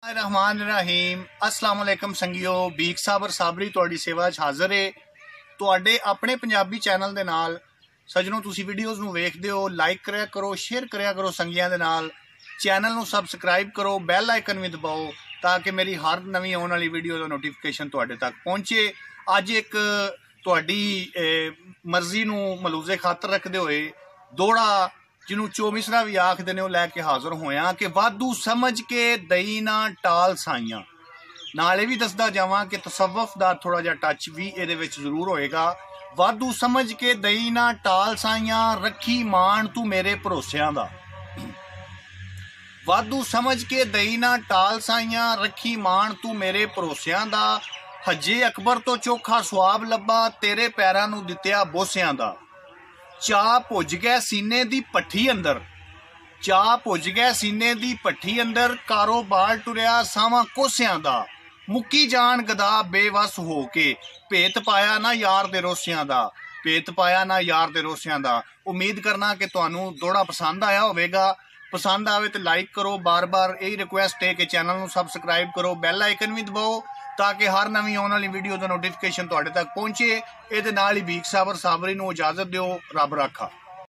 रहमान रहीम अस्सलाम वालेकुम संगियो बीक साबर साबरी तुहाडी सेवा 'ਚ ਹਾਜ਼ਰ ਹੈ ਤੁਹਾਡੇ ਆਪਣੇ ਪੰਜਾਬੀ ਚੈਨਲ ਦੇ ਨਾਲ ਸੱਜਣੋ। ਤੁਸੀਂ ਵੀਡੀਓਜ਼ ਨੂੰ ਵੇਖਦੇ ਹੋ, ਲਾਈਕ ਕਰਿਆ ਕਰੋ, ਸ਼ੇਅਰ ਕਰਿਆ ਕਰੋ ਸੰਗੀਆਂ ਦੇ ਨਾਲ, ਚੈਨਲ ਨੂੰ ਸਬਸਕ੍ਰਾਈਬ ਕਰੋ, ਬੈਲ ਆਈਕਨ ਵੀ ਦਬਾਓ ਤਾਂ ਕਿ ਮੇਰੀ ਹਰ ਨਵੀਂ ਆਉਣ ਵਾਲੀ ਵੀਡੀਓ ਦਾ ਨੋਟੀਫਿਕੇਸ਼ਨ ਤੁਹਾਡੇ ਤੱਕ ਪਹੁੰਚੇ। ਅੱਜ ਇੱਕ ਤੁਹਾਡੀ ਮਰਜ਼ੀ ਨੂੰ ਮਲੂਜ਼ੇ ਖਾਤਰ ਰੱਖਦੇ ਹੋਏ ਦੋੜਾ ਜਿਹਨੂੰ ਚੋਮਿਸਰਾ ਵੀ ਆਖਦੇ ਨੇ ਉਹ ਲੈ ਕੇ ਹਾਜ਼ਰ ਹੋਇਆ ਕਿ ਵਾਧੂ ਸਮਝ ਕੇ ਦਈ ਨਾ ਟਾਲ ਸਾਈਆਂ। ਨਾਲ ਇਹ ਵੀ ਦੱਸਦਾ ਜਾਵਾਂ ਕਿ ਤਸੱਵੁਫ ਦਾ ਥੋੜਾ ਜਿਹਾ ਟੱਚ ਵੀ ਇਹਦੇ ਵਿੱਚ ਜ਼ਰੂਰ ਹੋਏਗਾ। ਵਾਧੂ ਸਮਝ ਕੇ ਦਈ ਨਾ ਟਾਲ ਸਾਈਆਂ, ਰੱਖੀ ਮਾਣ ਤੂੰ ਮੇਰੇ ਭਰੋਸਿਆਂ ਦਾ। ਵਾਧੂ ਸਮਝ ਕੇ ਦਈ ਨਾ ਟਾਲ ਸਾਈਆਂ, ਰੱਖੀ ਮਾਣ ਤੂੰ ਮੇਰੇ ਭਰੋਸਿਆਂ ਦਾ। ਹੱਜੇ ਅਕਬਰ ਤੋਂ ਚੋਖਾ ਸੁਆਬ ਲੱਭਾ, ਤੇਰੇ ਪੈਰਾਂ ਨੂੰ ਦਿੱਤਿਆ ਬੋਸਿਆਂ ਦਾ। ਚਾਹ ਭੁੱਜ ਗਏ ਸੀਨੇ ਦੀ ਭੱਠੀ ਅੰਦਰ, ਚਾਹ ਭੁੱਜ ਗਏ ਸੀਨੇ ਦੀ ਭੱਠੀ ਅੰਦਰ। ਕਾਰੋਬਾਰ ਟੁਰਿਆ ਸਾਵਾਂ ਕੋਸਿਆਂ ਦਾ, ਮੁੱਕੀ ਜਾਣ ਗਦਾ ਬੇਵਸ ਹੋ ਕੇ। ਭੇਤ ਪਾਇਆ ਨਾ ਯਾਰ ਦੇ ਰੋਸਿਆਂ ਦਾ, ਭੇਤ ਪਾਇਆ ਨਾ ਯਾਰ ਦੇ ਰੋਸਿਆਂ ਦਾ। ਉਮੀਦ ਕਰਨਾ ਕਿ ਤੁਹਾਨੂੰ ਦੋੜਾ ਪਸੰਦ ਆਇਆ ਹੋਵੇਗਾ। ਪਸੰਦ ਆਵੇ तो लाइक करो। बार बार यही रिक्वेस्ट है कि चैनल को सबसक्राइब करो, बैल आइकन भी दबाओ ताकि हर नवी आने वाली वीडियो का नोटिफिकेशन तुहाडे तक पहुंचे। ये बीक साबर साबरी नूं इजाजत दिओ। रब राखा।